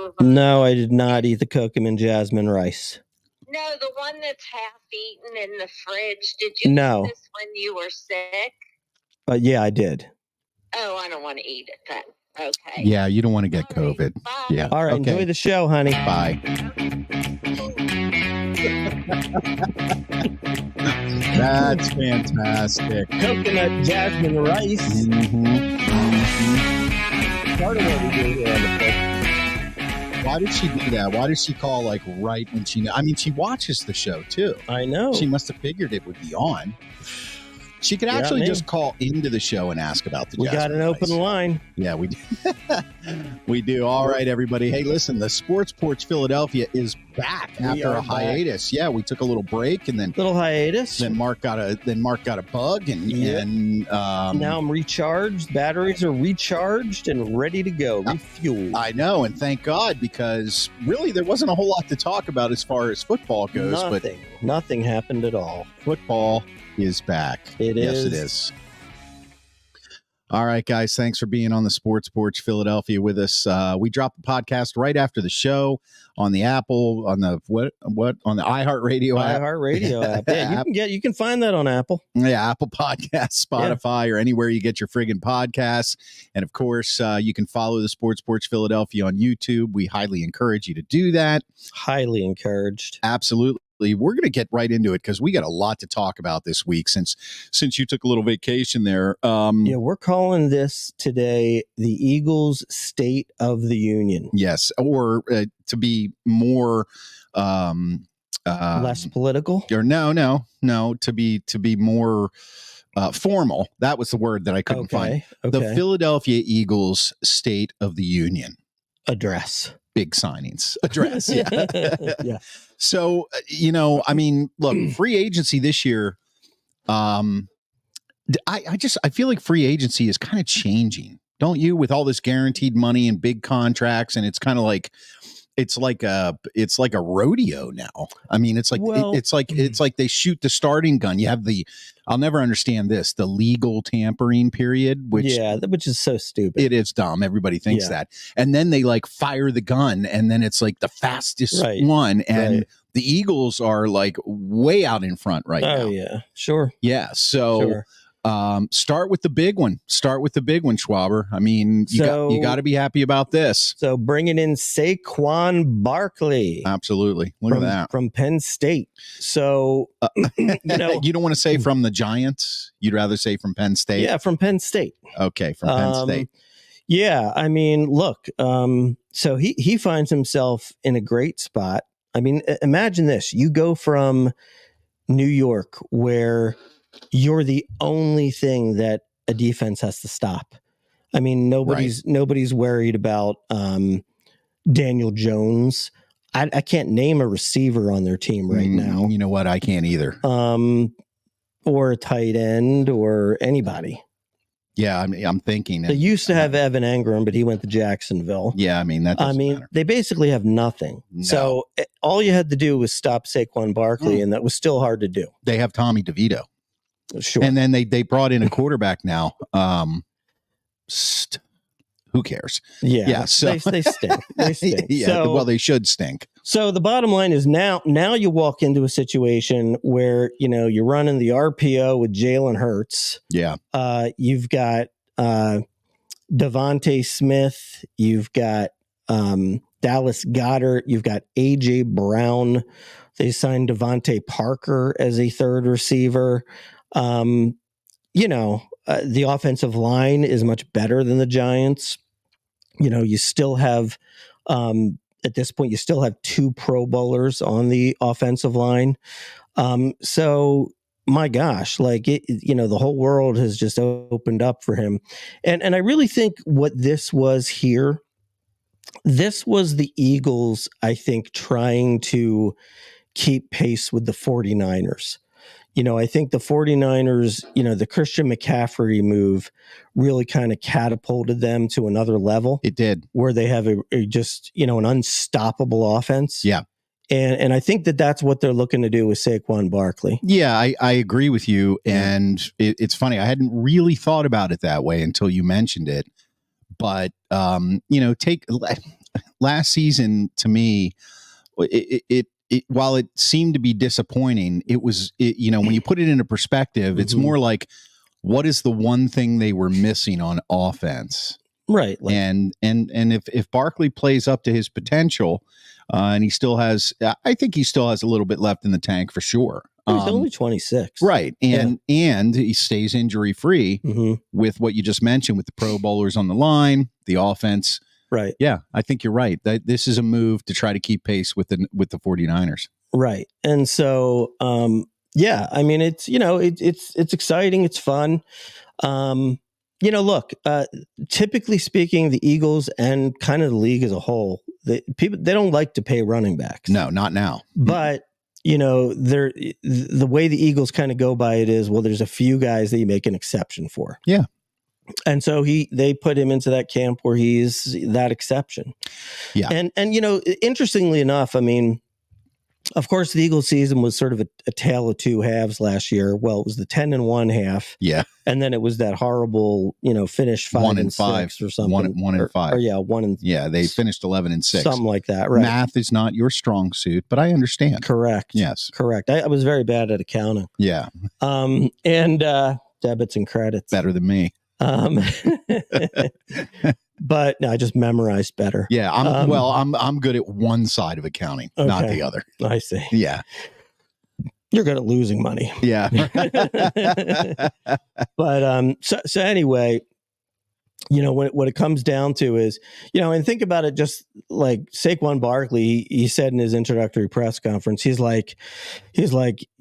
leftover. No, I did not eat the kokum and jasmine rice. No, the one that's half eaten in the fridge. Did you No. eat this when you were sick? Yeah, I did. Oh, I don't want to eat it then. Okay. Yeah, you don't want to get All COVID. right, bye. Yeah. All right, Okay. enjoy the show, honey. Bye. That's fantastic. Coconut jasmine rice. Part of what we do here on the book. Why did she do that? Why did she call like right when she? I mean, she watches the show too. I know. She must have figured it would be on. She could actually just call into the show and ask about the. We got an open line. Yeah, we do. We do. All right, everybody. Hey, listen, the Sports Porch Philadelphia is back after a hiatus. Yeah, we took a little break and then hiatus. Then Mark got a bug and now I'm recharged. Batteries are recharged and ready to go, refueled. I know, and thank God, because really there wasn't a whole lot to talk about as far as football goes. Nothing happened at all. Football is back. Yes, it is. All right, guys. Thanks for being on the Sports Porch Philadelphia with us. We drop the podcast right after the show on the Apple, on the on the iHeartRadio app. iHeartRadio app. Yeah, you can find that on Apple. Yeah, Apple Podcasts, Spotify, or anywhere you get your friggin' podcasts. And of course, you can follow the Sports Porch Philadelphia on YouTube. We highly encourage you to do that. Highly encouraged. Absolutely. We're going to get right into it because we got a lot to talk about this week since you took a little vacation there. We're calling this today the Eagles' State of the Union. Yes, or to be more less political. Or no, to be more formal. That was the word that I couldn't find. Okay. The Philadelphia Eagles' State of the Union address. Big signings address. Yeah. Yeah. So, I mean, look, free agency this year. I feel like free agency is kind of changing, don't you? With all this guaranteed money and big contracts, and it's kind of like it's like a rodeo now. I mean, it's like they shoot the starting gun. You have I'll never understand this, the legal tampering period, which is so stupid. It is dumb. Everybody thinks that. And then they like fire the gun, and then it's like the fastest one. And the Eagles are like way out in front now. Oh yeah, sure. Yeah. So start with the big one. Schwaber. I mean, you got to be happy about this. So bringing in Saquon Barkley. Absolutely. Look at that. From Penn State. So, you don't want to say from the Giants. You'd rather say from Penn State. Yeah, from Penn State. Okay, from Penn State. Yeah, I mean, look, so he finds himself in a great spot. I mean, imagine this. You go from New York, where you're the only thing that a defense has to stop. I mean, nobody's worried about Daniel Jones. I can't name a receiver on their team right now. You know what? I can't either. Or a tight end or anybody. Yeah, I'm thinking. They used to have Evan Engram, but he went to Jacksonville. Yeah, I mean that. Matter. They basically have nothing. No. So all you had to do was stop Saquon Barkley, and that was still hard to do. They have Tommy DeVito. Sure. And then they brought in a quarterback now. Who cares? Yeah. So they stink. They stink. Yeah. Well, they should stink. So the bottom line is now you walk into a situation where, you're running the RPO with Jalen Hurts. Yeah. You've got Devontae Smith. You've got Dallas Goedert. You've got AJ Brown. They signed Devontae Parker as a third receiver. The offensive line is much better than the Giants. You still have, at this point, you still have 2 Pro Bowlers on the offensive line. So my gosh, the whole world has just opened up for him. And I really think what this was here, this was the Eagles, I think, trying to keep pace with the 49ers. I think the 49ers, the Christian McCaffrey move really kind of catapulted them to another level. It did. Where they have an unstoppable offense. Yeah. And I think that's what they're looking to do with Saquon Barkley. Yeah, I agree with you. And it's funny. I hadn't really thought about it that way until you mentioned it. But, last season to me, it while it seemed to be disappointing, when you put it into perspective, it's more like, what is the one thing they were missing on offense? Right. And if Barkley plays up to his potential, and I think he still has a little bit left in the tank for sure. He's only 26. Right. And he stays injury free with what you just mentioned, with the Pro Bowlers on the line, the offense. Right. Yeah, I think you're right. This is a move to try to keep pace with the 49ers. Right. And so, I mean, it's exciting. It's fun. Look, typically speaking, the Eagles and kind of the league as a whole, they don't like to pay running backs. No, not now. But, the way the Eagles kind of go by it is, well, there's a few guys that you make an exception for. Yeah. And so they put him into that camp where he's that exception. Yeah. And interestingly enough, I mean, of course, the Eagles season was sort of a tale of two halves last year. Well, it was the 10-1 half. Yeah. And then it was that horrible, finish 5-6 or something. 1-5. Yeah, they finished 11-6. Something like that, right? Math is not your strong suit, but I understand. Correct. Yes. Correct. I was very bad at accounting. Yeah. And debits and credits. Better than me. But no, I just memorized better. Yeah, I'm good at one side of accounting, not the other. I see. Yeah. You're good at losing money. Yeah. But so anyway, what it comes down to is, and think about it, just like Saquon Barkley, he said in his introductory press conference, he's like,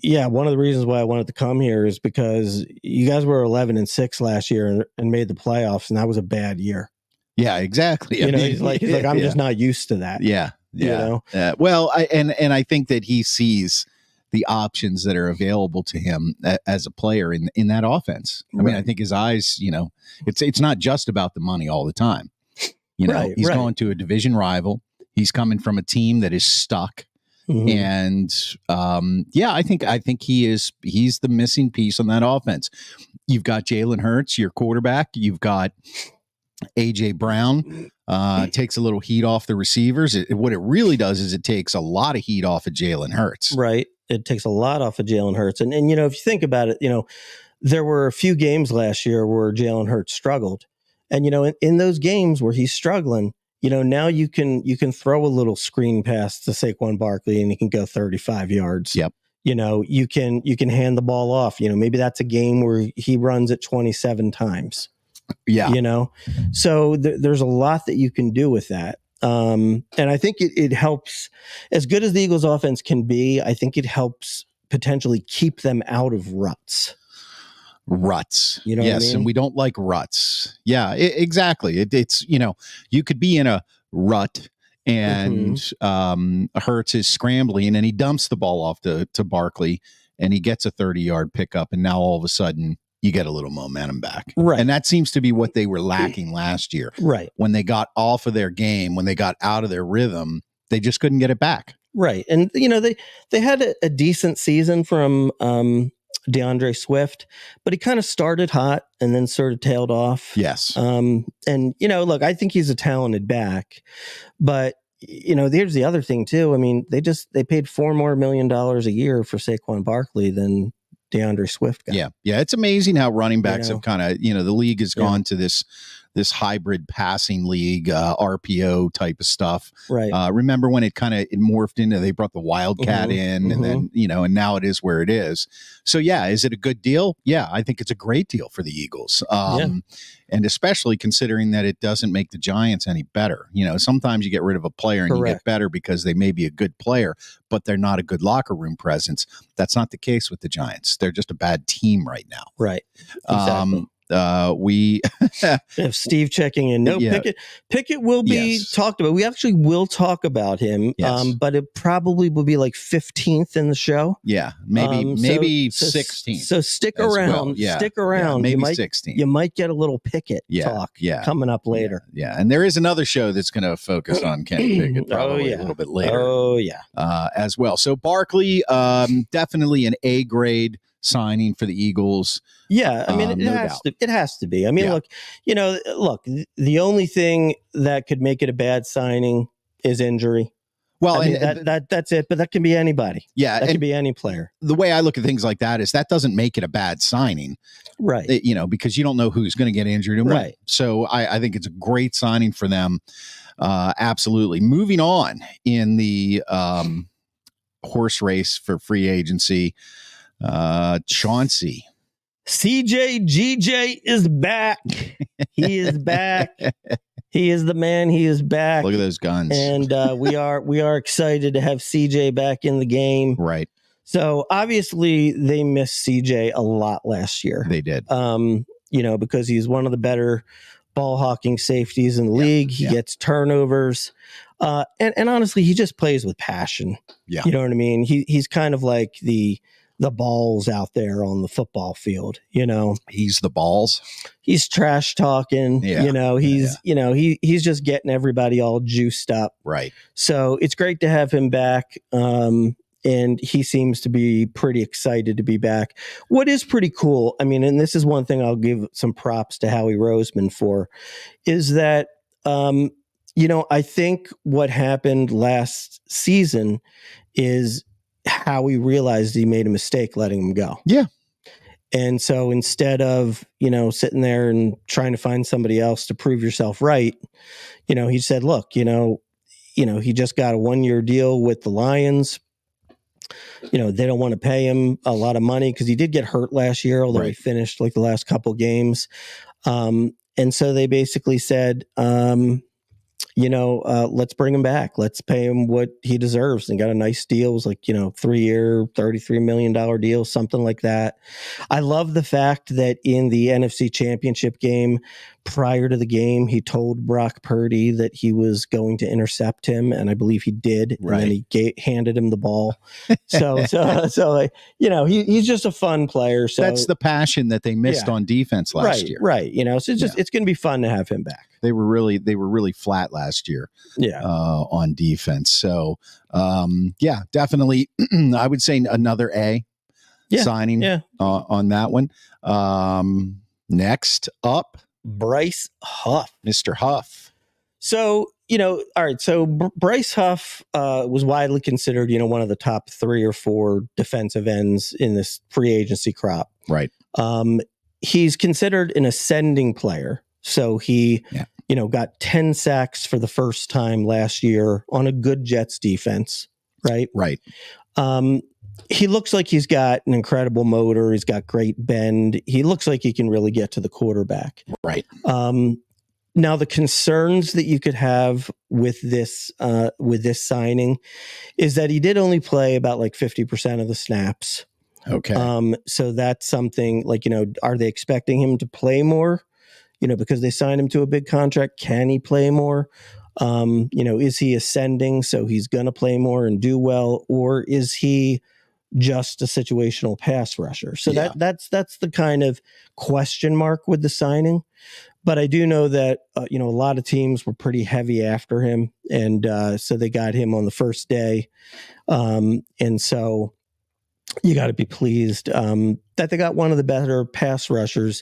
yeah, one of the reasons why I wanted to come here is because you guys were 11-6 last year and made the playoffs, and that was a bad year. Yeah, exactly. He's like, I'm just not used to that. Yeah. Well, I think that he sees the options that are available to him as a player in that offense. I mean, I think his eyes, it's not just about the money all the time. He's going to a division rival. He's coming from a team that is stuck. And I think he's the missing piece on that offense. You've got Jalen Hurts, your quarterback. You've got AJ Brown, takes a little heat off the receivers. What it really does is it takes a lot of heat off of Jalen Hurts. Right. It takes a lot off of Jalen Hurts. And if you think about it, there were a few games last year where Jalen Hurts struggled. And, in those games where he's struggling, now you can throw a little screen pass to Saquon Barkley and he can go 35 yards. Yep. You can hand the ball off. Maybe that's a game where he runs it 27 times. Yeah. So there's a lot that you can do with that. And I think it helps, as good as the Eagles offense can be, I think it helps potentially keep them out of ruts. Ruts. Yes. What I mean? And we don't like ruts. Yeah, exactly. It's, you could be in a rut and Hurts is scrambling and he dumps the ball off to Barkley and he gets a 30-yard pickup. And now all of a sudden, you get a little momentum back. Right. And that seems to be what they were lacking last year. Right. When they got off of their game, when they got out of their rhythm, they just couldn't get it back. Right. And, they had a decent season from DeAndre Swift, but he kind of started hot and then sort of tailed off. Yes. And, look, I think he's a talented back, but, here's the other thing too. I mean, they paid $4 million more a year for Saquon Barkley than DeAndre Swift got. Yeah. It's amazing how running backs have kind of, the league has gone to this hybrid passing league, RPO type of stuff. Right. Remember when it morphed into, they brought the Wildcat in and then, and now it is where it is. So is it a good deal? Yeah, I think it's a great deal for the Eagles. And especially considering that it doesn't make the Giants any better. Sometimes you get rid of a player and you get better because they may be a good player, but they're not a good locker room presence. That's not the case with the Giants. They're just a bad team right now. Right. Exactly. We have Steve checking in. No, Pickett will be talked about. We actually will talk about him. But it probably will be like 15th in the show. Yeah, maybe 16th. So stick around. Well. Yeah. Stick around. Maybe 16th. You might get a little Pickett talk coming up later. Yeah. And there is another show that's going to focus on Kenny Pickett probably a little bit later. As well. So Barkley, definitely an A grade signing for the Eagles. Yeah, I mean, it has to be. I mean, look, the only thing that could make it a bad signing is injury. Well, I mean, that's it, but that can be anybody. Yeah. That can be any player. The way I look at things like that is that doesn't make it a bad signing. Right. Because you don't know who's going to get injured and when. So I think it's a great signing for them. Absolutely. Moving on in the horse race for free agency, Chauncey. CJ is back. He is back. He is the man. He is back. Look at those guns. And we are excited to have CJ back in the game. Right. So obviously they missed CJ a lot last year. They did. Because he's one of the better ball hawking safeties in the league. He gets turnovers. And honestly, he just plays with passion. Yeah. You know what I mean? He's kind of like the balls out there on the football field, He's the balls. He's trash talking, he's just getting everybody all juiced up. Right. So it's great to have him back. And he seems to be pretty excited to be back. What is pretty cool, I mean, and this is one thing I'll give some props to Howie Roseman for, is that, I think what happened last season is Howie realized he made a mistake letting him go. Yeah. And so instead of, sitting there and trying to find somebody else to prove yourself right, he said, look, he just got a 1-year deal with the Lions. They don't want to pay him a lot of money because he did get hurt last year, although he finished like the last couple games. And so they basically said, let's bring him back. Let's pay him what he deserves. And got a nice deal. It was like, 3-year, $33 million deal, something like that. I love the fact that in the NFC Championship game, prior to the game, he told Brock Purdy that he was going to intercept him. And I believe he did. Right. And then he handed him the ball. So he's just a fun player. So that's the passion that they missed on defense last year. Right. So it's going to be fun to have him back. They were really flat last year. Yeah. On defense. So, definitely. I would say another A signing on that one. Next up, Bryce Huff. Mr. Huff. So, all right. So Bryce Huff was widely considered, one of the top 3 or 4 defensive ends in this free agency crop. Right. He's considered an ascending player. So he, got 10 sacks for the first time last year on a good Jets defense. Right. Right. He looks like he's got an incredible motor. He's got great bend. He looks like he can really get to the quarterback. Right. Now, the concerns that you could have with this signing is that he did only play about like 50% of the snaps. Okay. So that's something like, are they expecting him to play more? Because they signed him to a big contract. Can he play more? Is he ascending? So he's going to play more and do well, or is he just a situational pass rusher? So that's the kind of question mark with the signing. But I do know that, a lot of teams were pretty heavy after him. And so they got him on the first day. And so you got to be pleased that they got one of the better pass rushers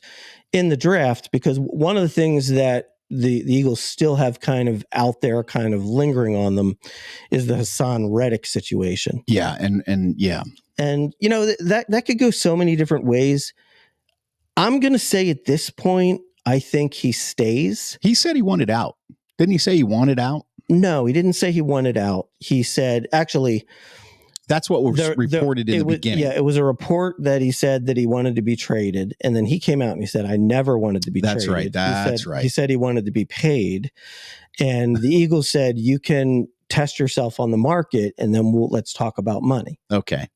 in the draft, because one of the things that the Eagles still have kind of out there, kind of lingering on them, is the Hassan Reddick situation. Yeah. And yeah. And, that could go so many different ways. I'm going to say at this point, I think he stays. He said he wanted out. Didn't he say he wanted out? No, he didn't say he wanted out. He said, actually, that's what was reported in the beginning. Yeah, it was a report that he said that he wanted to be traded. And then he came out and he said, I never wanted to be traded. That's right. That's right. He said he wanted to be paid. And the Eagles said, you test yourself on the market and then let's talk about money. Okay.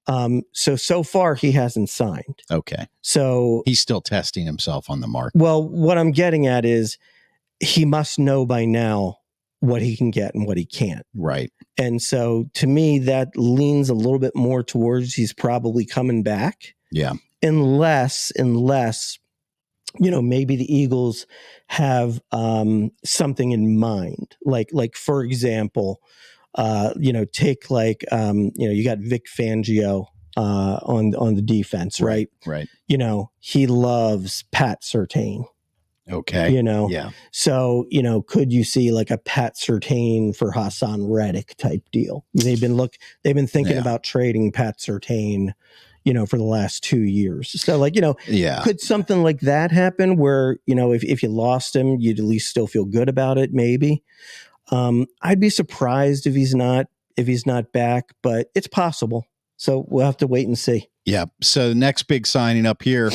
So far he hasn't signed. Okay. So he's still testing himself on the market. Well, what I'm getting at is he must know by now what he can get and what he can't. Right. And so to me, that leans a little bit more towards he's probably coming back. Yeah. Unless, maybe the Eagles have something in mind. Like for example, take like, you got Vic Fangio on the defense, right? Right. He loves Pat Surtain. Okay. You know, Yeah. so, could you see like a Pat Surtain for Hassan Reddick type deal? They've been thinking about trading Pat Surtain, for the last 2 years. So like, could something like that happen where, if you lost him, you'd at least still feel good about it? Maybe. I'd be surprised if he's not back, but it's possible. So we'll have to wait and see. Yeah. So the next big signing up here,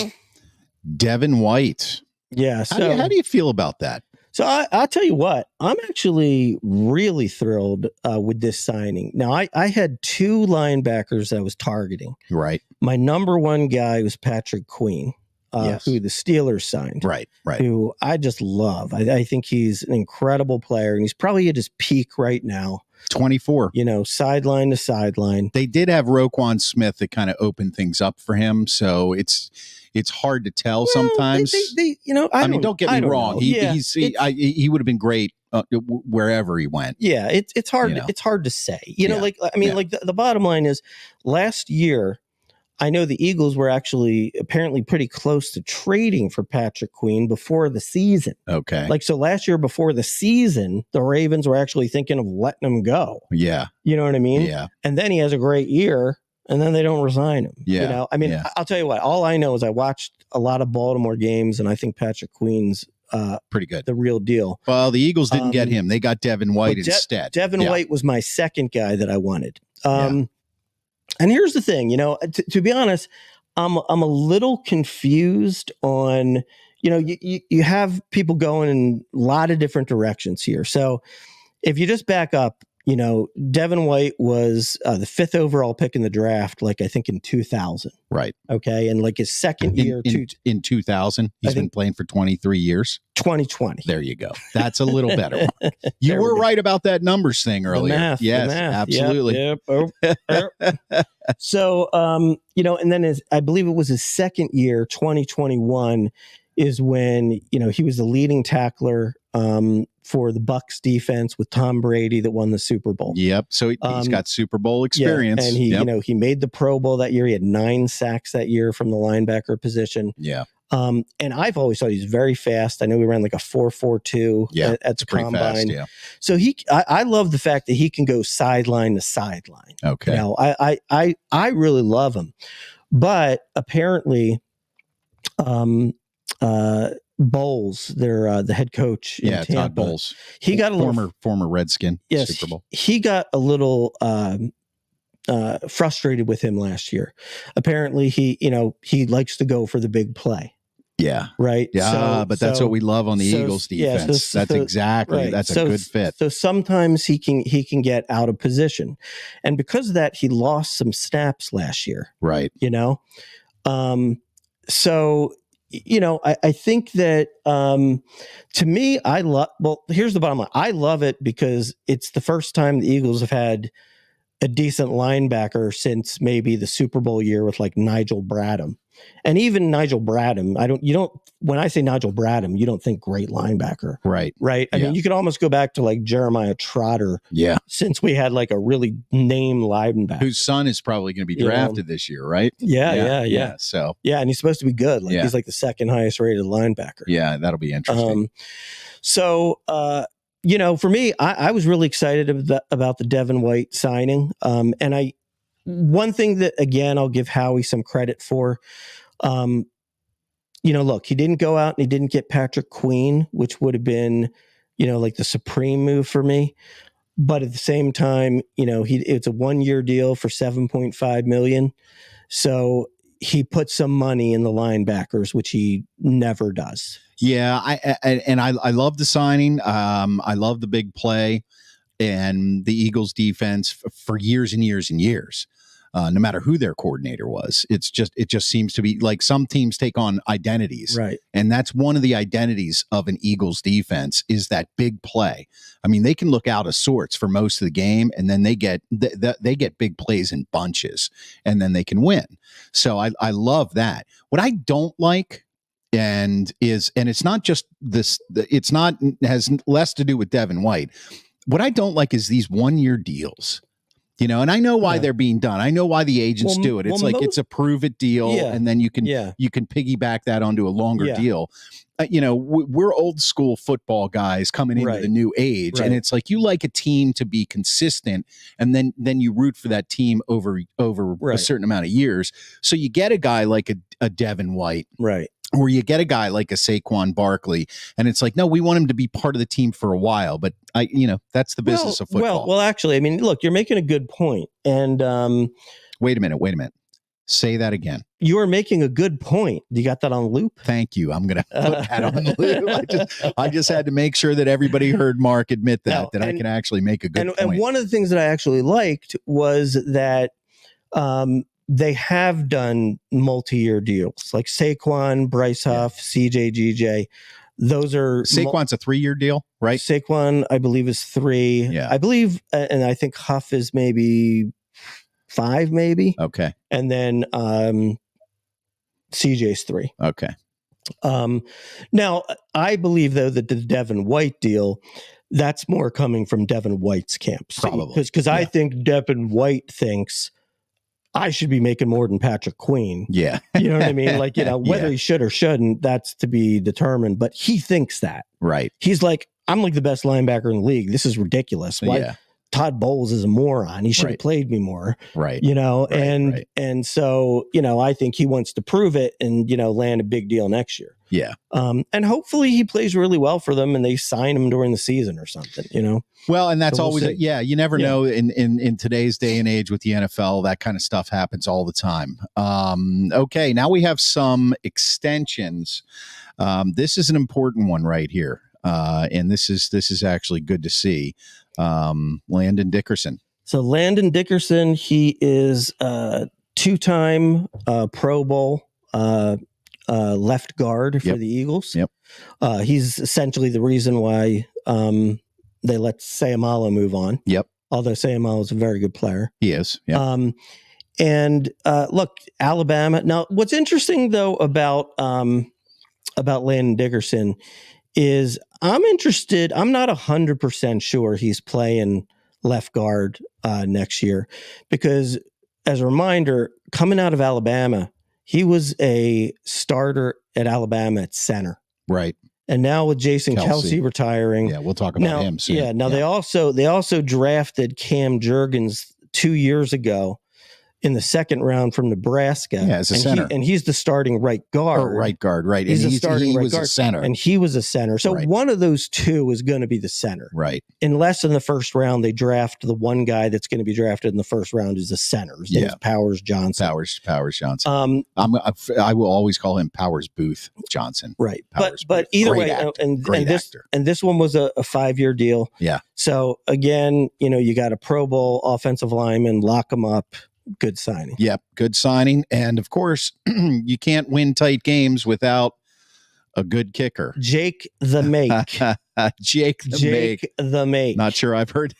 Devin White. Yeah. So how do you feel about that? So I'll tell you what, I'm actually really thrilled with this signing. Now, I had 2 linebackers I was targeting. Right. My number one guy was Patrick Queen, who the Steelers signed. Right. Who I just love. I think he's an incredible player, and he's probably at his peak right now. 24. Sideline to sideline. They did have Roquan Smith that kind of opened things up for him, so it's hard to tell sometimes. Don't get me wrong. He would have been great wherever he went. Yeah, it's hard. It's hard to say. The bottom line is, last year, I know the Eagles were actually apparently pretty close to trading for Patrick Queen before the season. Okay. So last year before the season, the Ravens were actually thinking of letting him go. Yeah. You know what I mean? Yeah. And then he has a great year, and then they don't resign him. Yeah. I'll tell you what, all I know is I watched a lot of Baltimore games, and I think Patrick Queen's pretty good. The real deal. Well, the Eagles didn't get him. They got Devin White instead. Devin White was my second guy that I wanted. And here's the thing, to be honest, I'm a little confused on, you have people going in a lot of different directions here. So if you just back up, Devin White was the 5th overall pick in the draft, I think in 2000. Right. Okay. And his second year in 2000, he's been playing for 23 years. 2020. There you go. That's a little better. You were right about that numbers thing earlier. Math, yes, absolutely. Yep. So, and then I believe it was his second year, 2021, is when, he was the leading tackler for the Bucs defense with Tom Brady that won the Super Bowl. Yep. So he's got Super Bowl experience. Yeah, and he made the Pro Bowl that year. He had 9 sacks that year from the linebacker position. Yeah. And I've always thought he's very fast. I know he ran like a 4.42 at the combine. Fast, so I love the fact that he can go sideline to sideline. Okay. I really love him, but apparently, Bowles, the head coach in Tampa, Todd Bowles, he got a former Redskin. Yes, Super Bowl. He got a little frustrated with him last year. Apparently, he likes to go for the big play. Yeah. Right. Yeah, but that's what we love on the Eagles defense. That's exactly. That's a good fit. So sometimes he can get out of position, and because of that, he lost some snaps last year. Right. So. I think that to me, here's the bottom line. I love it because it's the first time the Eagles have had a decent linebacker since maybe the Super Bowl year with Nigel Bradham. And even Nigel Bradham, when I say Nigel Bradham, you don't think great linebacker. Right. Right. I mean, you could almost go back to Jeremiah Trotter. Yeah. Since we had a really named linebacker. Whose son is probably going to be drafted this year, right? Yeah. So. Yeah. And he's supposed to be good. He's the second highest rated linebacker. Yeah. That'll be interesting. For me, I was really excited about the Devin White signing. And one thing that, again, I'll give Howie some credit for, look, he didn't go out and he didn't get Patrick Queen, which would have been, the supreme move for me. But at the same time, it's a 1-year deal for $7.5 million. So he put some money in the linebackers, which he never does. Yeah, I love the signing. I love the big play, and the Eagles defense for years and years and years. No matter who their coordinator was, it just seems to be some teams take on identities, right? And that's one of the identities of an Eagles defense is that big play. I mean, they can look out of sorts for most of the game, and then they get big plays in bunches, and then they can win. So I love that. What I don't like. And it's not just this. Has less to do with Devin White. What I don't like is these 1-year deals. And I know why Yeah. they're being done. I know why the agents do it. It's it's a prove it deal, and then you can piggyback that onto a longer deal. We're old school football guys coming into the new age, and it's like you like a team to be consistent, and then you root for that team over a certain amount of years. So you get a guy like a Devin White, right? Or you get a guy like a Saquon Barkley, and it's like, no, we want him to be part of the team for a while, but that's the business of football. Well, actually, I mean, look, you're making a good point, and wait a minute. Say that again. You are making a good point. You got that on loop? Thank you. I'm going to put that on loop. I just had to make sure that everybody heard Mark admit that I can actually make a good point. And one of the things that I actually liked was that they have done multi-year deals, like Saquon, Bryce Huff, CJ, GJ. Those are Saquon's a 3-year deal, right? Saquon, I believe, is 3. Yeah, I believe, and I think Huff is maybe 5, maybe. Okay, and then CJ's 3. Okay. Now I believe though that the Devin White deal, that's more coming from Devin White's camp, probably, because I think Devin White thinks I should be making more than Patrick Queen. Yeah. You know what I mean? Like, whether he should or shouldn't, that's to be determined. But he thinks that. Right. He's like, I'm like the best linebacker in the league. This is ridiculous. Why? Yeah. Todd Bowles is a moron. He should have played me more. Right. And so, I think he wants to prove it and, land a big deal next year. Yeah. And hopefully he plays really well for them and they sign him during the season or something, Well, and that's so always, you never know in today's day and age with the NFL, that kind of stuff happens all the time. Okay. Now we have some extensions. This is an important one right here. And this is actually good to see. Landon Dickerson. So Landon Dickerson, he is a 2-time Pro Bowl left guard for the Eagles. Yep. He's essentially the reason why they let Sayamalo move on. Yep. Although Sayamalo is a very good player. He is. Yeah. And look, Alabama. Now, what's interesting though about Landon Dickerson is I'm interested. I'm not 100% sure he's playing left guard next year, because as a reminder, coming out of Alabama, he was a starter at Alabama at center. Right. And now with Jason Kelsey retiring. Yeah, we'll talk about him soon. Yeah. Now they also drafted Cam Jurgens 2 years ago in the second round from Nebraska. Yeah, as a center. And he's the starting right guard. Right guard, right. He's and the starting he right was guard. a center. And he was a center. So one of those two is going to be the center. Right. Unless in the first round they draft the one guy that's going to be drafted in the first round is the center. His name's Powers Johnson. Powers Johnson. I will always call him Powers Booth Johnson. Right. Powers but either way, and this one was a 5-year deal. Yeah. So again, you got a Pro Bowl offensive lineman, lock him up. Good signing. Yep, good signing. And of course, you can't win tight games without a good kicker. Jake the Make. Jake the Make. Not sure I've heard.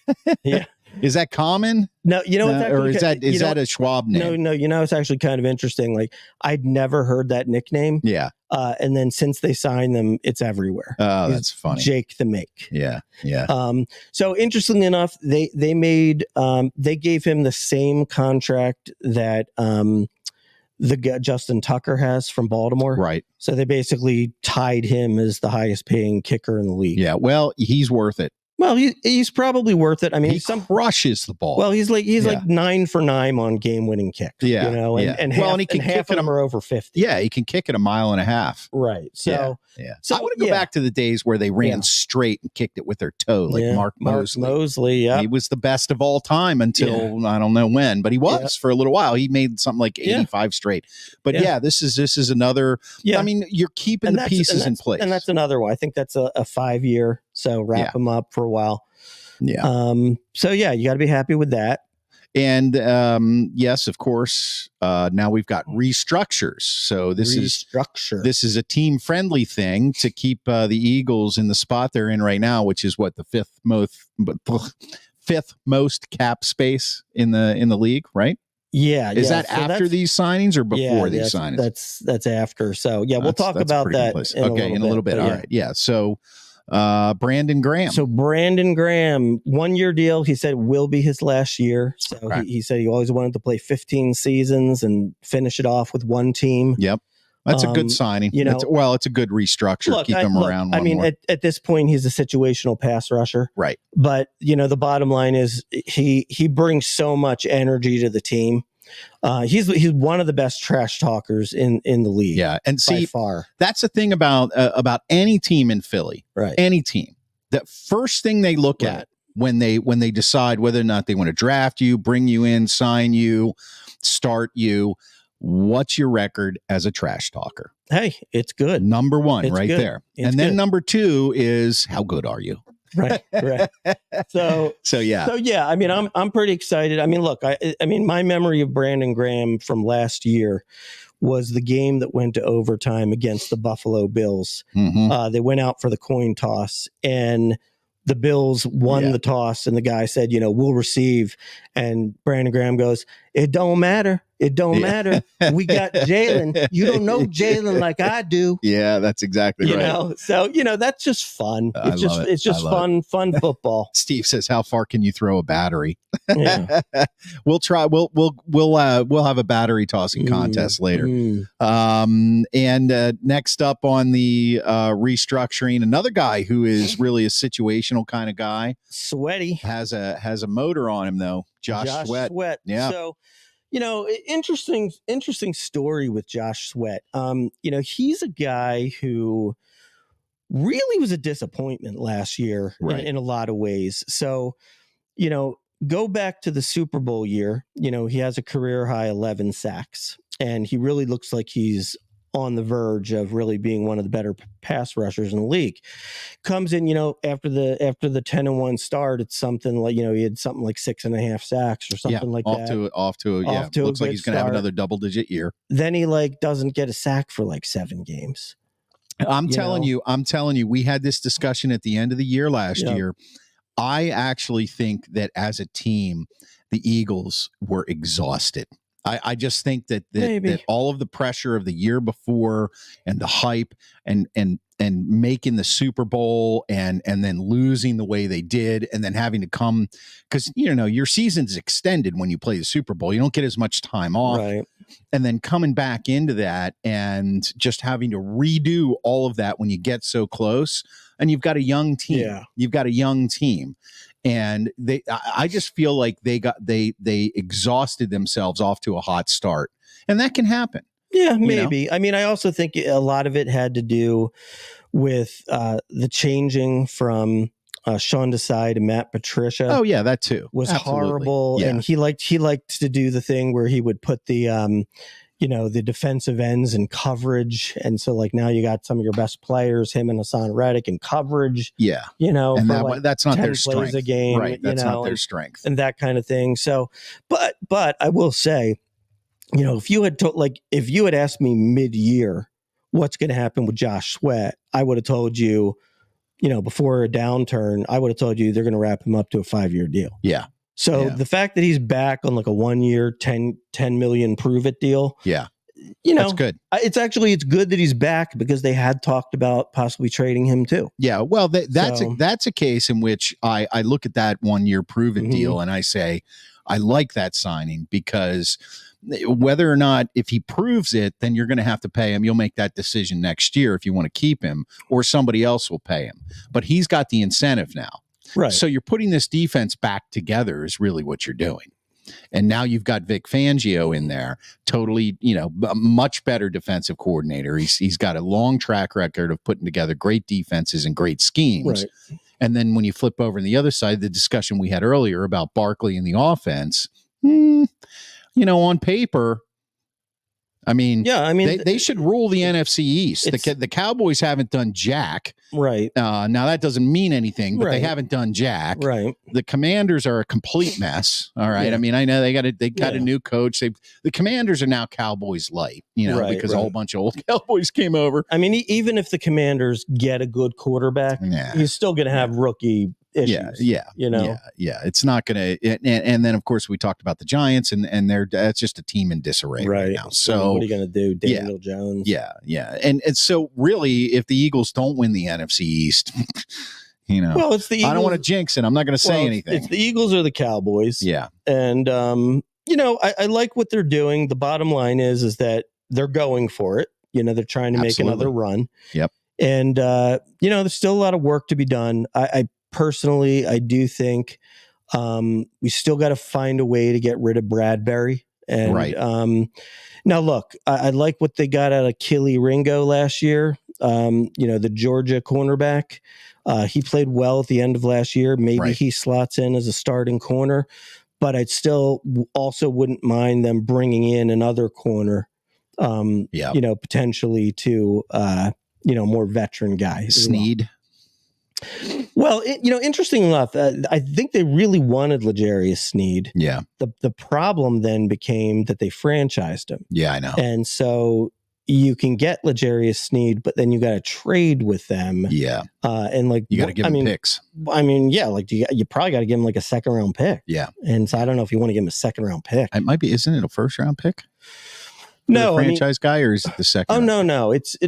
Yeah. Is that common? No, or is that a Schwab name? No, it's actually kind of interesting. Like, I'd never heard that nickname. Yeah. And then since they signed them, it's everywhere. Oh, that's funny. Jake the Make. Yeah. Yeah. So interestingly enough, they gave him the same contract that the Justin Tucker has from Baltimore. Right. So they basically tied him as the highest paying kicker in the league. Yeah. Well, he's worth it. Well, he's probably worth it. I mean, he crushes the ball. Well, he's like 9 for 9 on game-winning kicks. Yeah, and half of them are over 50. Yeah, he can kick it 1.5 miles. Right. So So I want to go back to the days where they ran straight and kicked it with their toe, like Mark Mosley. Yeah, he was the best of all time until I don't know when, but he was for a little while. He made something like 85 straight. But this is another. I mean, you're keeping the pieces in place, and that's another one. I think that's a 5-year. So wrap them up for a while. Yeah. So you got to be happy with that. And yes, of course. Now we've got restructures. So this is a team friendly thing to keep the Eagles in the spot they're in right now, which is what, the fifth most cap space in the league, right? Yeah. Is that after these signings or before these signings? That's after. So we'll talk about that in a little bit. All right. Yeah. So Brandon Graham. So Brandon Graham, 1-year deal. He said will be his last year. So Okay. he said he always wanted to play 15 seasons and finish it off with one team. Yep. That's a good signing. It's a good restructure. Keep him around one more. At this point, he's a situational pass rusher. Right. But, the bottom line is he brings so much energy to the team. He's one of the best trash talkers in the league. Yeah. And by see, far. That's the thing about any team in Philly. Right. Any team. The first thing they look Right. at when they decide whether or not they want to draft you, bring you in, sign you, start you, what's your record as a trash talker? Hey, it's good. Number one, It's right good. there. It's and then good. number two is how good are you? Right. So yeah. I'm pretty excited. I mean, look, my memory of Brandon Graham from last year was the game that went to overtime against the Buffalo Bills. Mm-hmm. They went out for the coin toss and the Bills won the toss, and the guy said, we'll receive. And Brandon Graham goes, it don't matter. It don't matter. We got Jalen. You don't know Jalen like I do. Yeah, that's exactly right. So, that's just fun. It's just fun football. Steve says, how far can you throw a battery? Yeah. We'll try. We'll have a battery tossing contest later. And next up on the restructuring, another guy who is really a situational kind of guy. Sweaty. Has a motor on him though. Josh Sweat. Yeah. So, interesting story with Josh Sweat. He's a guy who really was a disappointment last year in a lot of ways. So, go back to the Super Bowl year, he has a career high 11 sacks, and he really looks like he's on the verge of really being one of the better pass rushers in the league. Comes in, after the 10-1 start, it's something like, he had something like 6.5 sacks or something like that. Off to looks like he's going to have another double-digit year. Then he doesn't get a sack for 7 games. I'm telling you, we had this discussion at the end of the year last year. I actually think that as a team, the Eagles were exhausted. I just think that all of the pressure of the year before and the hype and making the Super Bowl and then losing the way they did and then having to come because your season's extended when you play the Super Bowl. You don't get as much time off. Right. And then coming back into that and just having to redo all of that when you get so close and you've got a young team. Yeah. You've got a young team. And I just feel like they exhausted themselves off to a hot start, and that can happen. Yeah, maybe. I mean, I also think a lot of it had to do with the changing from Sean Desai to Matt Patricia. Oh yeah, that too was Absolutely. Horrible, yeah. And he liked to do the thing where he would put the the defensive ends in coverage. And so now you got some of your best players, him and Hassan Reddick in coverage. Yeah. And that's not their strength. A game, right. That's not their strength. And that kind of thing. So, but I will say, if you had asked me mid-year, what's going to happen with Josh Sweat, I would have told you, before a downturn, I would have told you they're going to wrap him up to a 5-year deal. Yeah. So the fact that he's back on a 1-year, 10 million prove it deal. Yeah. That's good. It's good that he's back because they had talked about possibly trading him too. Yeah. Well, that's a case in which I look at that 1-year prove it deal and I say, I like that signing because whether or not if he proves it, then you're going to have to pay him. You'll make that decision next year if you want to keep him or somebody else will pay him. But he's got the incentive now. Right. So you're putting this defense back together is really what you're doing. And now you've got Vic Fangio in there, totally, a much better defensive coordinator. He's got a long track record of putting together great defenses and great schemes. Right. And then when you flip over on the other side, the discussion we had earlier about Barkley and the offense, on paper, they should rule the NFC East. The Cowboys haven't done jack. Right. Now that doesn't mean anything, but they haven't done jack. Right. The Commanders are a complete mess. All right. Yeah. I know they got a new coach. The Commanders are now Cowboys light, because a whole bunch of old Cowboys came over. Even if the Commanders get a good quarterback, he's still going to have rookie issues. Yeah. You know? Yeah. It's not going to. And then, of course, we talked about the Giants, and that's just a team in disarray right now. So what are you going to do, Daniel Jones? Yeah. And so, really, if the Eagles don't win the NFC East, well, it's the Eagles. I don't want to jinx it. I'm not going to say anything. It's the Eagles or the Cowboys. Yeah. And, I like what they're doing. The bottom line is that they're going for it. They're trying to make another run. Yep. And, there's still a lot of work to be done. I personally, I do think we still got to find a way to get rid of Bradbury. And right. Now, look, I like what they got out of Kelly Ringo last year. The Georgia cornerback. He played well at the end of last year. Maybe he slots in as a starting corner. But I'd still also wouldn't mind them bringing in another corner, potentially to, more veteran guy. Snead. Well, interesting enough, I think they really wanted L'Jarius Sneed. Yeah. The problem then became that they franchised him. Yeah, I know. And so you can get L'Jarius Sneed, but then you got to trade with them. Yeah. And you got to give him picks. You probably got to give him like a second round pick. Yeah. And so I don't know if you want to give him a second round pick. It might be, isn't it a first round pick? No, franchise guy, or is it the second? Oh, no. It's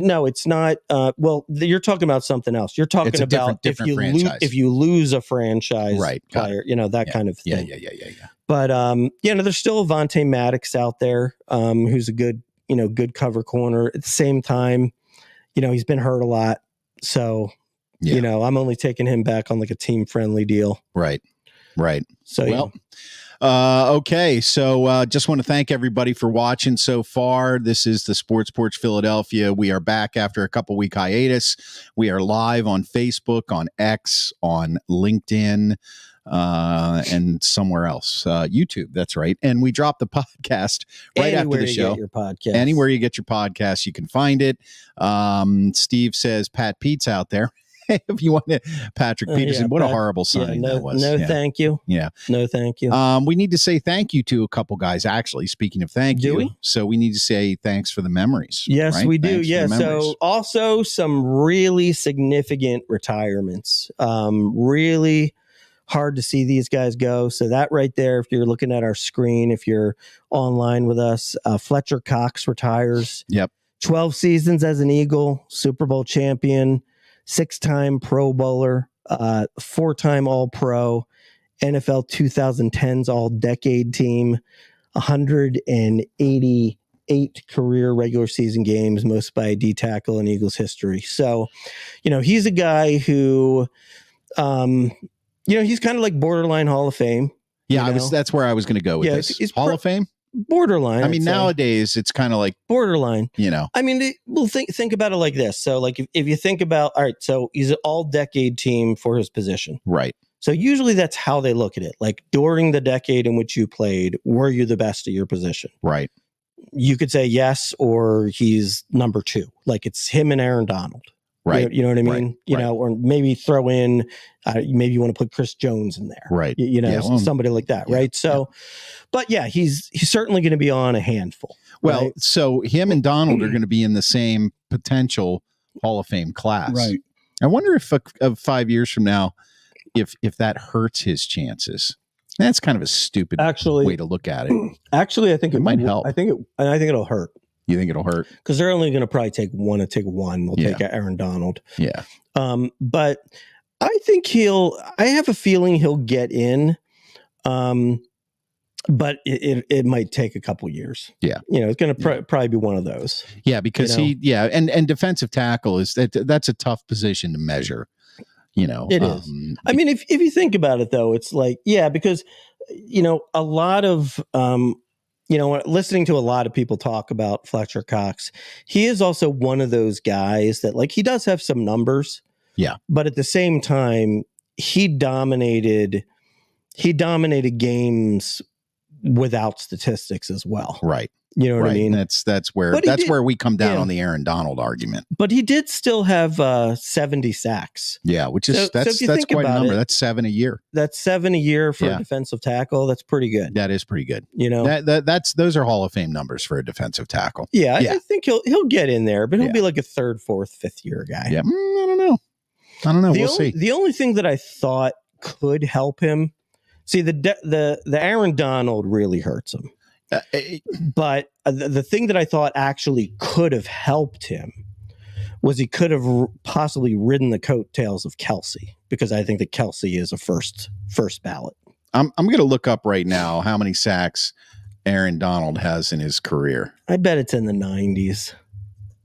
not. You're talking about something else. You're talking about if you lose a franchise player, that kind of thing. Yeah. But, there's still Avonte Maddox out there who's a good cover corner. At the same time, he's been hurt a lot. So, I'm only taking him back on like a team friendly deal. Right. So, okay. So just want to thank everybody for watching so far. This is the Sports Porch Philadelphia. We are back after a couple week hiatus. We are live on Facebook, on X, on LinkedIn, and somewhere else, YouTube. That's right. And we drop the podcast right after the show. Anywhere you get your podcast, you can find it. Steve says Pat Pete's out there. If you want to, Patrick Peterson, what a horrible signing that was. Thank you. Yeah. No, thank you. We need to say thank you to a couple guys, actually, speaking of thank you. We? So we need to say thanks for the memories. Yes, right? we do. Yeah. So also some really significant retirements. Really hard to see these guys go. So that right there, if you're looking at our screen, if you're online with us, Fletcher Cox retires. Yep. 12 seasons as an Eagle, Super Bowl champion, 6-time Pro Bowler, 4-time All-Pro, NFL 2010s All-Decade Team, 188 career regular season games, most by a D tackle in Eagles history. So, he's a guy who, he's kind of like borderline Hall of Fame. Yeah, that's where I was going to go with this. He's Hall of Fame? Borderline. I mean, nowadays it's kind of like borderline. I mean, we'll think about it like this. So, like, if you think about, all right, so he's an all-decade team for his position, right? So usually that's how they look at it. Like during the decade in which you played, were you the best at your position? Right. You could say yes, or he's number 2. Like it's him and Aaron Donald. Right. You know what I mean? Right. Or maybe throw in, maybe you want to put Chris Jones in there. Right. Somebody like that. Right. So, but he's certainly going to be on a handful. Well, right? So him and Donald are going to be in the same potential Hall of Fame class. Right. I wonder if 5 years from now, if that hurts his chances. That's kind of a stupid way to look at it. Actually, I think it might help. I think it'll hurt. You think it'll hurt? Because they're only going to probably take one. They'll take Aaron Donald. Yeah. But I think I have a feeling he'll get in. But it might take a couple years. Yeah. It's going to probably be one of those. Yeah. Because and defensive tackle that's a tough position to measure. It is. I mean, if you think about it though, it's like, because, a lot of, listening to a lot of people talk about Fletcher Cox, he is also one of those guys that like, he does have some numbers. Yeah. But at the same time, he dominated games without statistics as well. Right. You know what I mean? That's where we come down on the Aaron Donald argument. But he did still have 70 sacks. Yeah, which is that's quite a number. That's 7 a year. That's 7 a year for a defensive tackle. That's pretty good. That is pretty good. Those are Hall of Fame numbers for a defensive tackle. Yeah. I think he'll get in there, but he'll be like a 3rd, 4th, 5th year guy. Yeah, I don't know. We'll see. The only thing that I thought could help him. See, the Aaron Donald really hurts him. But the thing that I thought actually could have helped him was he could have possibly ridden the coattails of Kelsey, because I think that Kelsey is a first ballot. I'm going to look up right now how many sacks Aaron Donald has in his career. I bet it's in the 90s.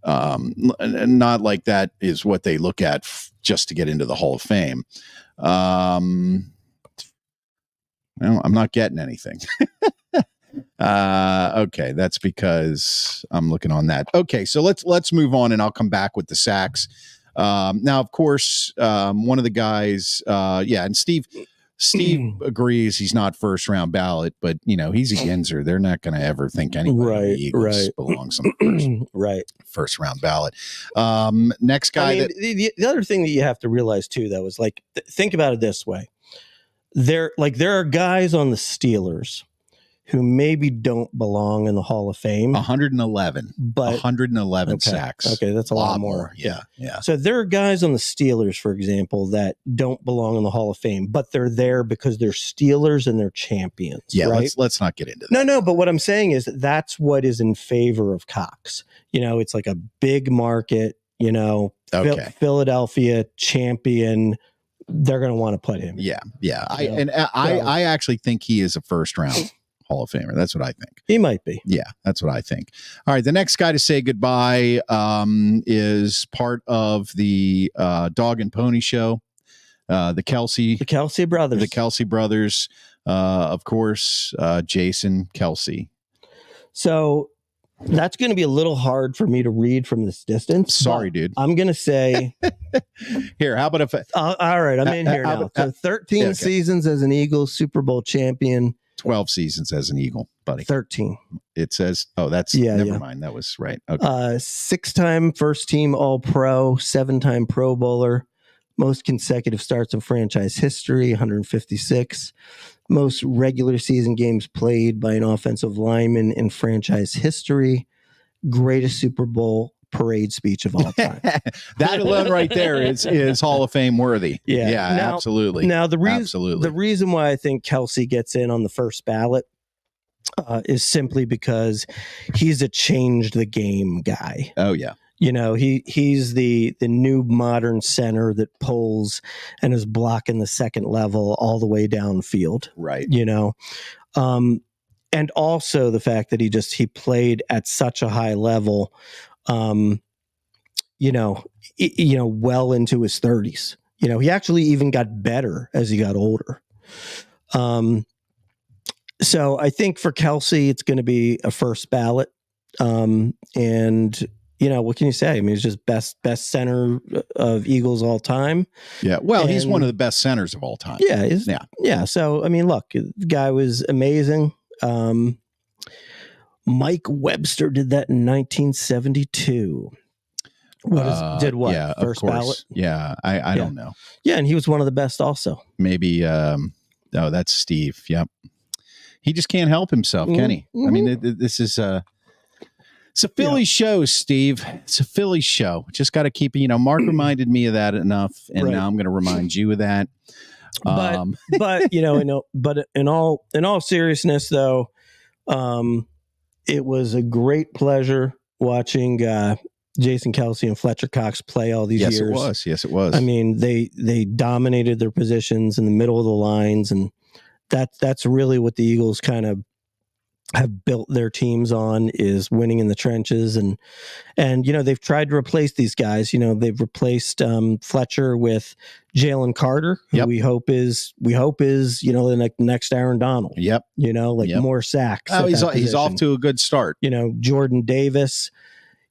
Not like that is what they look at just to get into the Hall of Fame. No, I'm not getting anything. Okay, that's because I'm looking on that. Okay, so let's move on, and I'll come back with the sacks. Now, of course, one of the guys, and Steve agrees he's not first round ballot, but he's a Ginzer. They're not going to ever think anybody in the Eagles belongs on the first round ballot. Next guy. The other thing that you have to realize too, though, is think about it this way: there are guys on the Steelers who maybe don't belong in the Hall of Fame. 111, but 111 sacks. Okay, that's a lot more. Yeah. So there are guys on the Steelers, for example, that don't belong in the Hall of Fame, but they're there because they're Steelers and they're champions. Yeah, right? let's not get into that. No, but what I'm saying is that's what is in favor of Cox. it's like a big market, Philadelphia champion. They're going to want to put him. Yeah. I actually think he is a first round Hall of Famer. That's what I think. He might be. Yeah, that's what I think. All right, the next guy to say goodbye is part of the Dog and Pony Show. The Kelsey brothers. The Kelsey brothers, of course, Jason Kelsey. So that's going to be a little hard for me to read from this distance. Sorry, dude. I'm going to say here. How about if? All right, I'm in here now. So 13 seasons as an Eagles Super Bowl champion. 12 seasons as an Eagle, buddy. 13. It says, never mind. That was right. Okay. 6-time first team All-Pro, 7-time Pro Bowler, most consecutive starts in franchise history, 156. Most regular season games played by an offensive lineman in franchise history. Greatest Super Bowl parade speech of all time. That alone right there is Hall of Fame worthy. Yeah, now, absolutely. Now the reason why I think Kelsey gets in on the first ballot is simply because he's a change the game guy. Oh yeah. He's the new modern center that pulls and is blocking the second level all the way downfield. Right. And also the fact that he played at such a high level, well into his 30s. He actually even got better as he got older. So I think for Kelsey, it's going to be a first ballot. And what can you say? I mean, he's just best center of Eagles all time. Yeah. Well, he's one of the best centers of all time. Yeah. Yeah. So, I mean, look, the guy was amazing. Mike Webster did that in 1972. Did what? Yeah, first ballot? Yeah. I don't know. Yeah. And he was one of the best also. Maybe, that's Steve. Yep. He just can't help himself, can he? I mean, this is it's a Philly show, Steve. It's a Philly show. Just got to keep it. Mark reminded me of that enough, and now I'm going to remind you of that. But in all seriousness, though, it was a great pleasure watching Jason Kelsey and Fletcher Cox play all these years. Yes, it was. I mean, they dominated their positions in the middle of the lines, and that's really what the Eagles kind of have built their teams on, is winning in the trenches. And they've tried to replace these guys. They've replaced Fletcher with Jalen Carter, who we hope is the next Aaron Donald. Yep. More sacks. Oh, he's off to a good start. Jordan Davis.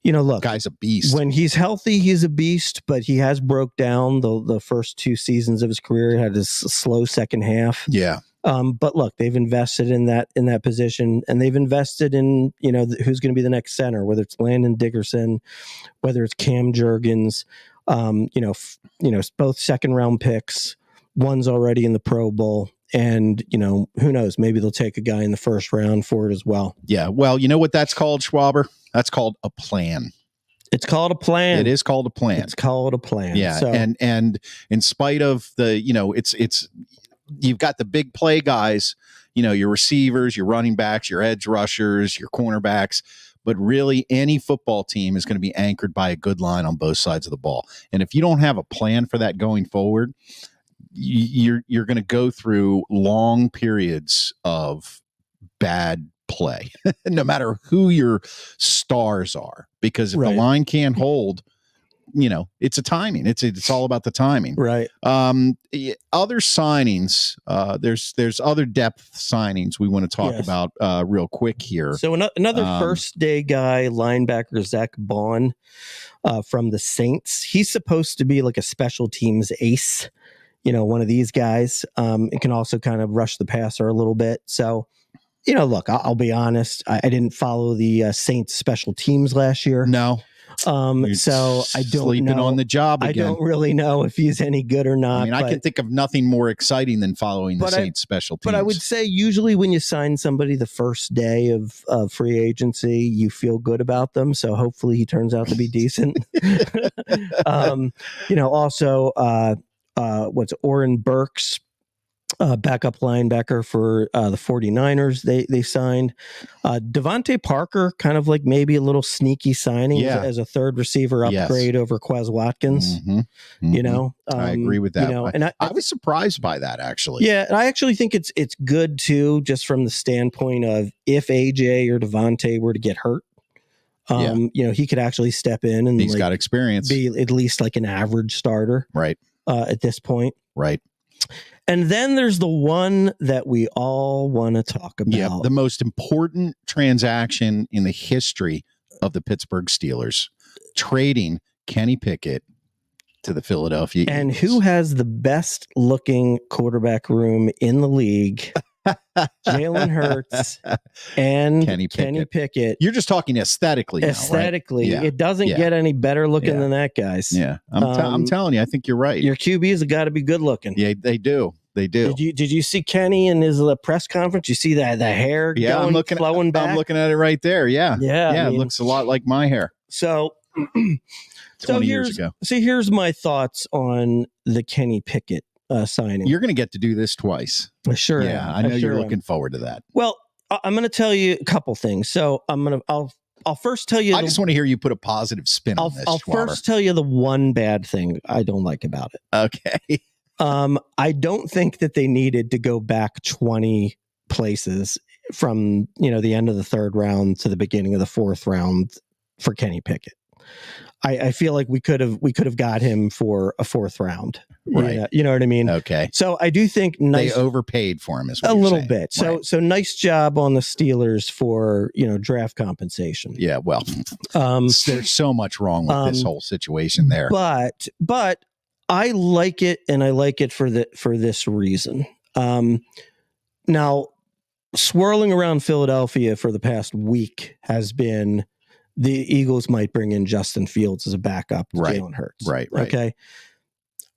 Look, guy's a beast. When he's healthy, he's a beast, but he has broke down the first 2 seasons of his career. He had a slow second half. Yeah. But look, they've invested in that position, and they've invested in, who's going to be the next center, whether it's Landon Dickerson, whether it's Cam Jurgens, both second round picks, one's already in the Pro Bowl. And, who knows, maybe they'll take a guy in the first round for it as well. Yeah. Well, you know what that's called, Schwaber? That's called a plan. It's called a plan. It is called a plan. It's called a plan. Yeah, So, and in spite of the, it's you've got the big play guys, your receivers, your running backs, your edge rushers, your cornerbacks, but really any football team is going to be anchored by a good line on both sides of the ball. And if you don't have a plan for that going forward, you're going to go through long periods of bad play, no matter who your stars are, because if the line can't hold, it's a timing. It's all about the timing. Right. Other signings, there's other depth signings we want to talk about real quick here. So another first day guy, linebacker Zach Bond from the Saints. He's supposed to be like a special teams ace, one of these guys. It can also kind of rush the passer a little bit. So, look, I'll be honest. I didn't follow the Saints special teams last year. No. So I don't sleeping know on the job again. I don't really know if he's any good or not. I mean, I can think of nothing more exciting than following the Saints special teams. But I would say usually when you sign somebody the first day of free agency, you feel good about them. So hopefully he turns out to be decent. Also, Oren Burks, backup linebacker for the 49ers, they signed. Devontae Parker, kind of like maybe a little sneaky signing as a third receiver upgrade over Quez Watkins. I agree with that. And I was surprised by that, actually. Yeah, and I actually think it's good too, just from the standpoint of if AJ or Devontae were to get hurt, he could actually step in and he's got experience, be at least like an average starter, right? At this point, right. And then there's the one that we all want to talk about. Yeah, the most important transaction in the history of the Pittsburgh Steelers, trading Kenny Pickett to the Philadelphia Eagles. And who has the best looking quarterback room in the league? Jalen Hurts and Kenny Pickett. You're just talking aesthetically. Aesthetically, now, right? It doesn't get any better looking than that, guys. Yeah, I'm telling you, I think you're right. Your QBs have got to be good looking. Yeah, they do. They do. Did you see Kenny in his press conference? You see that the hair flowing back? I'm looking at it right there. Yeah. Yeah. It looks a lot like my hair. So 20 years ago. So here's my thoughts on the Kenny Pickett signing. You're going to get to do this twice. Sure. Yeah, I know you're looking forward to that. Well, I'm going to tell you a couple things. So I'll first tell you. I just want to hear you put a positive spin on this. I'll first tell you the one bad thing I don't like about it. Okay. I don't think that they needed to go back 20 places from the end of the third round to the beginning of the fourth round for Kenny Pickett. I feel like we could have got him for a fourth round. Right. You know what I mean? Okay. So I do think they overpaid for him as well. A little bit. So nice job on the Steelers for, draft compensation. Yeah. Well, there's so much wrong with this whole situation there. But I like it, and I like it for this reason. Now, swirling around Philadelphia for the past week has been the Eagles might bring in Justin Fields as a backup to Jalen Hurts. Right. Okay.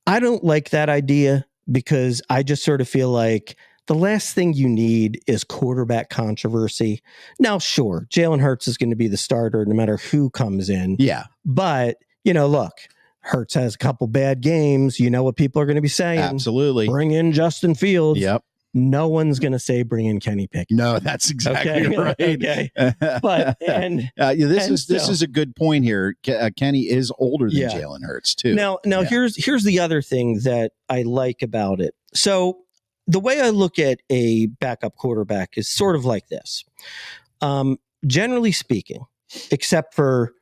I don't like that idea because I just sort of feel like the last thing you need is quarterback controversy. Now, sure, Jalen Hurts is going to be the starter no matter who comes in. Yeah. But, look, Hurts has a couple bad games. You know what people are going to be saying? Absolutely. Bring in Justin Fields. Yep. No one's going to say bring in Kenny Pickett. No, that's exactly right. Okay. But this is a good point here. Kenny is older than Jalen Hurts too. Now here's the other thing that I like about it. So the way I look at a backup quarterback is sort of like this. Generally speaking, except for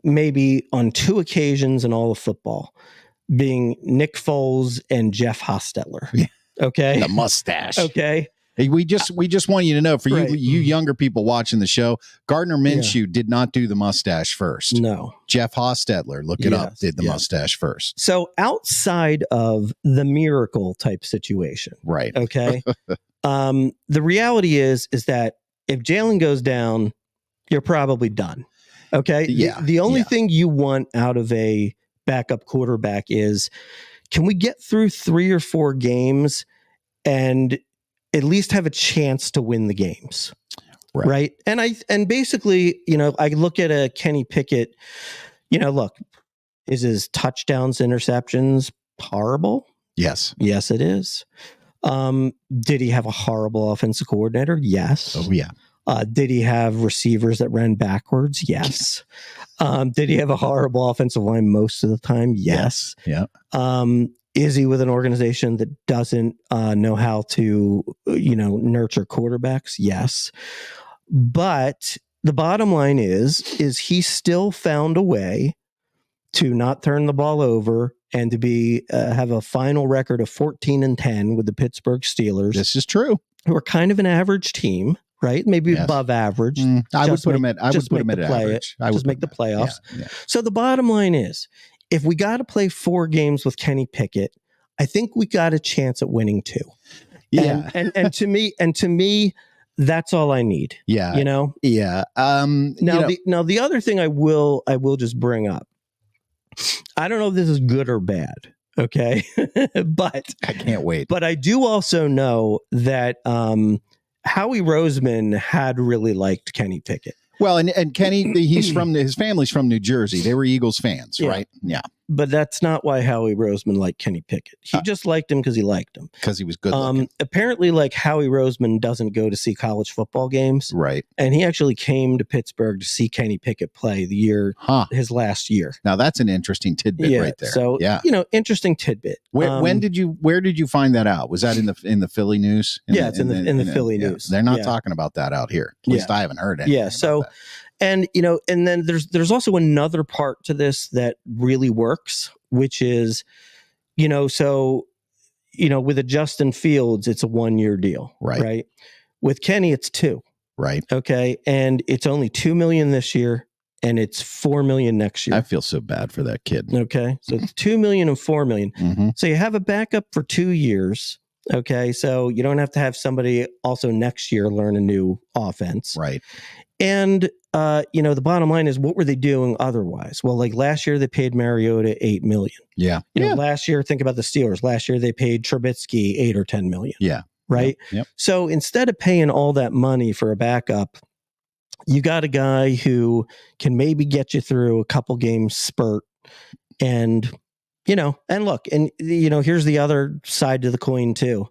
maybe on 2 occasions in all of football, being Nick Foles and Jeff Hostetler. Yeah. Okay. The mustache. Okay. Hey, we just want you to know, for you younger people watching the show, Gardner Minshew did not do the mustache first. No. Jeff Hostetler, look it up, did the mustache first. So outside of the miracle type situation, right? Okay. The reality is that if Jalen goes down, you're probably done. Okay. Yeah. The only thing you want out of a backup quarterback is, can we get through 3 or 4 games and at least have a chance to win the games? Right. And basically, I look at a Kenny Pickett, Look, is his touchdowns, interceptions horrible? Yes. Yes, it is. Did he have a horrible offensive coordinator? Yes. Oh, yeah. Did he have receivers that ran backwards? Yes. Did he have a horrible offensive line most of the time? Yes. Yeah. Is he with an organization that doesn't know how to, nurture quarterbacks? Yes. But the bottom line is he still found a way to not turn the ball over and to be have a final record of 14-10 with the Pittsburgh Steelers. This is true. Who are kind of an average team, right? Maybe above average. I would put them at average. I would make the playoffs. Yeah. So the bottom line is, if we got to play 4 games with Kenny Pickett, I think we got a chance at winning 2. Yeah. And to me, that's all I need. Yeah. Yeah. Now the other thing I will just bring up. I don't know if this is good or bad. Okay. But I can't wait. But I do also know that Howie Roseman had really liked Kenny Pickett. Well, and Kenny, his family's from New Jersey. They were Eagles fans, right? Yeah. But that's not why Howie Roseman liked Kenny Pickett. He just liked him because he liked him. Because he was good looking. Apparently, Howie Roseman doesn't go to see college football games. Right. And he actually came to Pittsburgh to see Kenny Pickett play his last year. Now, that's an interesting tidbit right there. So, interesting tidbit. Where did you find that out? Was that in the Philly news? It's in the Philly news. They're not talking about that out here. At least I haven't heard anything about that. And and then there's also another part to this that really works, which is, with a Justin Fields, it's a 1-year deal, right? With Kenny, it's 2, right? Okay, and it's only $2 million this year, and it's $4 million next year. I feel so bad for that kid. Okay, so it's $2 million and $4 million. Mm-hmm. So you have a backup for 2 years. Okay, so you don't have to have somebody also next year learn a new offense, right? And the bottom line is, what were they doing otherwise? Well, last year they paid Mariota $8 million. Yeah. Last year, think about the Steelers. Last year they paid Trubisky $8 or $10 million. Yeah. Right. Yep. So instead of paying all that money for a backup, you got a guy who can maybe get you through a couple games spurt, and look, and here's the other side to the coin too.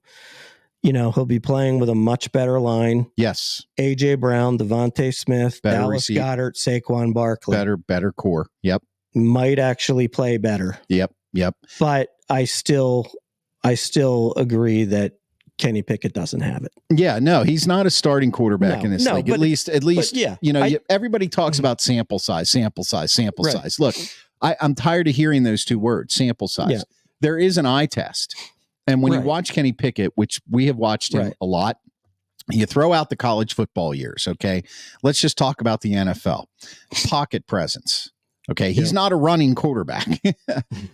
He'll be playing with a much better line. Yes. A.J. Brown, Devontae Smith, better Dallas Goedert, Saquon Barkley. Better core. Yep. Might actually play better. Yep. But I still agree that Kenny Pickett doesn't have it. Yeah, no, he's not a starting quarterback in this league. At least, everybody talks about sample size. Look, I'm tired of hearing those 2 words, sample size. Yeah. There is an eye test. And when you watch Kenny Pickett, which we have watched him a lot, you throw out the college football years, okay? Let's just talk about the NFL. Pocket presence, okay? He's not a running quarterback.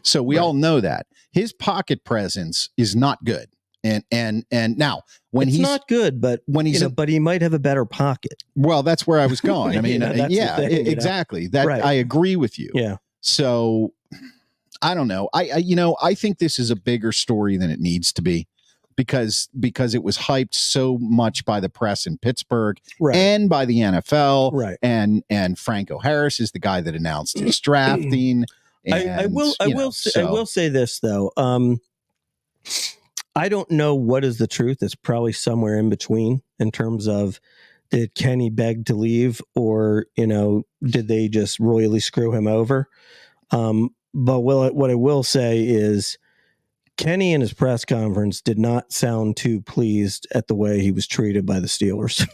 So we all know that. His pocket presence is not good. And now when he's not good, but when he's but he might have a better pocket. Well, that's where I was going. I mean, exactly. That I agree with you. Yeah. So I don't know. I think this is a bigger story than it needs to be, because it was hyped so much by the press in Pittsburgh and by the NFL. Right. And Franco Harris is the guy that announced his drafting. I will say this though. I don't know what is the truth. It's probably somewhere in between in terms of, did Kenny beg to leave, or did they just royally screw him over? But what I will say is, Kenny in his press conference did not sound too pleased at the way he was treated by the Steelers.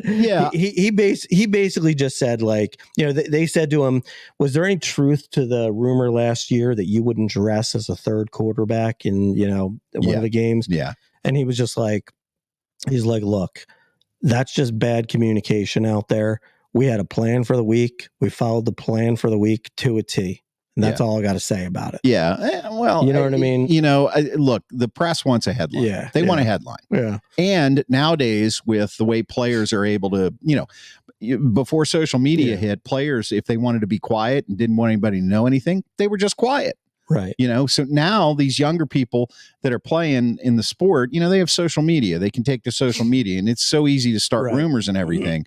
Yeah, he basically just said, they said to him, was there any truth to the rumor last year that you wouldn't dress as a third quarterback in one of the games? Yeah, and he was just he's like, look, that's just bad communication out there. We had a plan for the week. We followed the plan for the week to a T. And that's all I got to say about it. Yeah. Well, you know what I mean? Look, the press wants a headline. Yeah. They want a headline. Yeah. And nowadays, with the way players are able to, before social media hit, players, if they wanted to be quiet and didn't want anybody to know anything, they were just quiet. Right. So now these younger people that are playing in the sport, they have social media. They can take to social media, and it's so easy to start rumors and everything.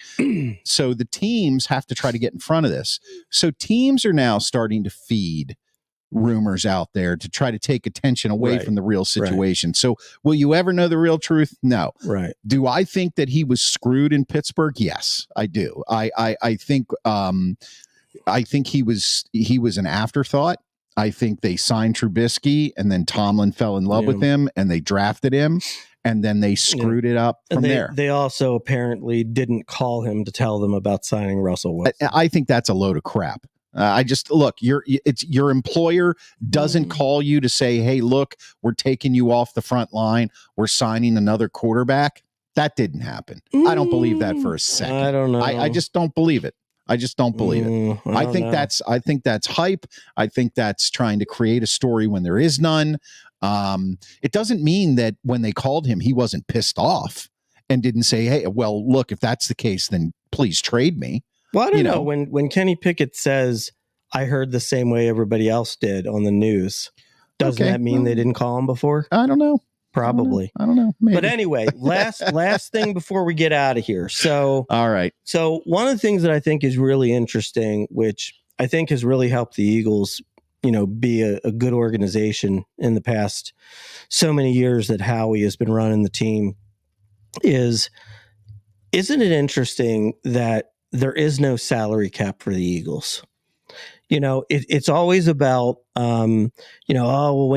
So the teams have to try to get in front of this. So teams are now starting to feed rumors out there to try to take attention away from the real situation. So will you ever know the real truth? No. Right. Do I think that he was screwed in Pittsburgh? Yes, I do. I think he was an afterthought. I think they signed Trubisky, and then Tomlin fell in love with him, and they drafted him, and then they screwed it up from there. They also apparently didn't call him to tell them about signing Russell Wilson. I think that's a load of crap. Your employer doesn't call you to say, hey, look, we're taking you off the front line. We're signing another quarterback. That didn't happen. I don't believe that for a second. I don't know. I just don't believe it. I just don't believe it. I think that's hype. I think that's trying to create a story when there is none. It doesn't mean that when they called him, he wasn't pissed off and didn't say, hey, well, look, if that's the case, then please trade me. Well, I don't know. When Kenny Pickett says, I heard the same way everybody else did on the news, doesn't that mean they didn't call him before? I don't know. Probably. I don't know. Maybe. But anyway, last thing before we get out of here. So, all right. So one of the things that I think is really interesting, which I think has really helped the Eagles, be a good organization in the past so many years that Howie has been running the team, isn't it interesting that there is no salary cap for the Eagles? It's always about, when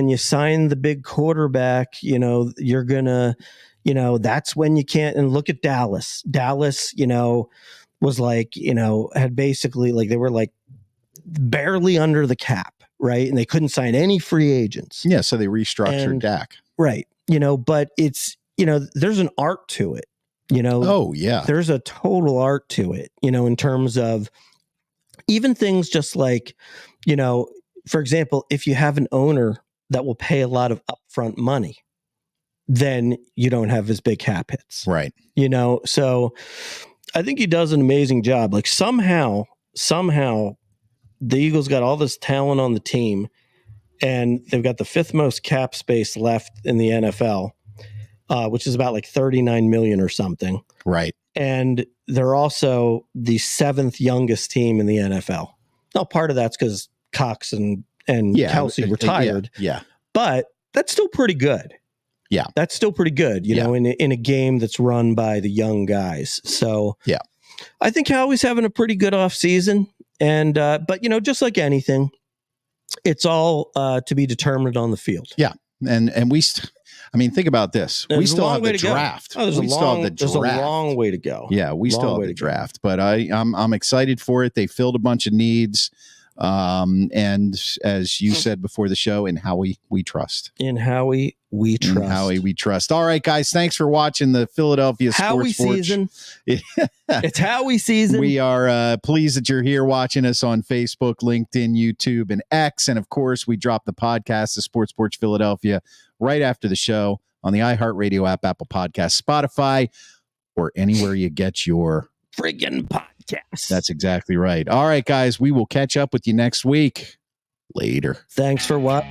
you sign the big quarterback, you're gonna, that's when you can't. And look at Dallas. Dallas, was like, had basically they were like barely under the cap, right? And they couldn't sign any free agents. Yeah, so they restructured Dak. Right. But it's, there's an art to it. Oh yeah, there's a total art to it, in terms of even things just like, for example, if you have an owner that will pay a lot of upfront money, then you don't have as big cap hits. Right. So I think he does an amazing job. Like somehow the Eagles got all this talent on the team, and they've got the 5th most cap space left in the NFL. Which is about like 39 million or something. Right. And they're also the 7th youngest team in the NFL. Now, part of that's because Cox and Kelsey retired. Yeah. But that's still pretty good. Yeah. That's still pretty good, in a game that's run by the young guys. So yeah, I think Howie's having a pretty good off season. And, but just like anything, it's all to be determined on the field. Yeah. And we, think about this. We still have the draft. There's a long way to go. Yeah, we still have the draft, but I'm excited for it. They filled a bunch of needs. And as you said before the show, in Howie we trust. In Howie we trust. In Howie we trust. All right, guys, thanks for watching the Philadelphia Sports Porch season. It's Howie season. We are pleased that you're here watching us on Facebook, LinkedIn, YouTube, and X. And of course, we drop the podcast, the Sports Porch Philadelphia, right after the show on the iHeartRadio app, Apple Podcasts, Spotify, or anywhere you get your friggin' podcast. That's exactly right. All right, guys, we will catch up with you next week. Later. Thanks for what?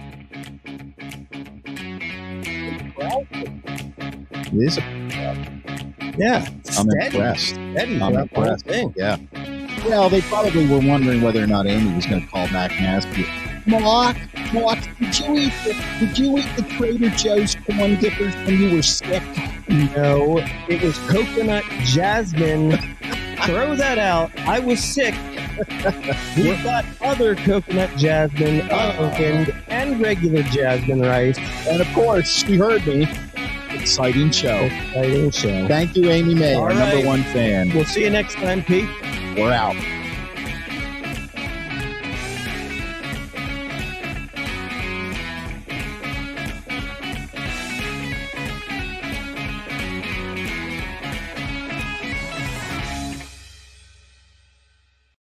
It is yeah. I'm impressed. I'm impressed. Yeah. Well, they probably were wondering whether or not Amy was going to call back and ask you, Mark, did you eat the Trader Joe's corn dippers when you were sick? No, it was coconut jasmine. Throw that out. I was sick. We've got other coconut jasmine, unopened, and regular jasmine rice. And of course, she heard me. Exciting show. Exciting show. Thank you, Amy May, our number one fan. We'll see you next time, Pete. We're out.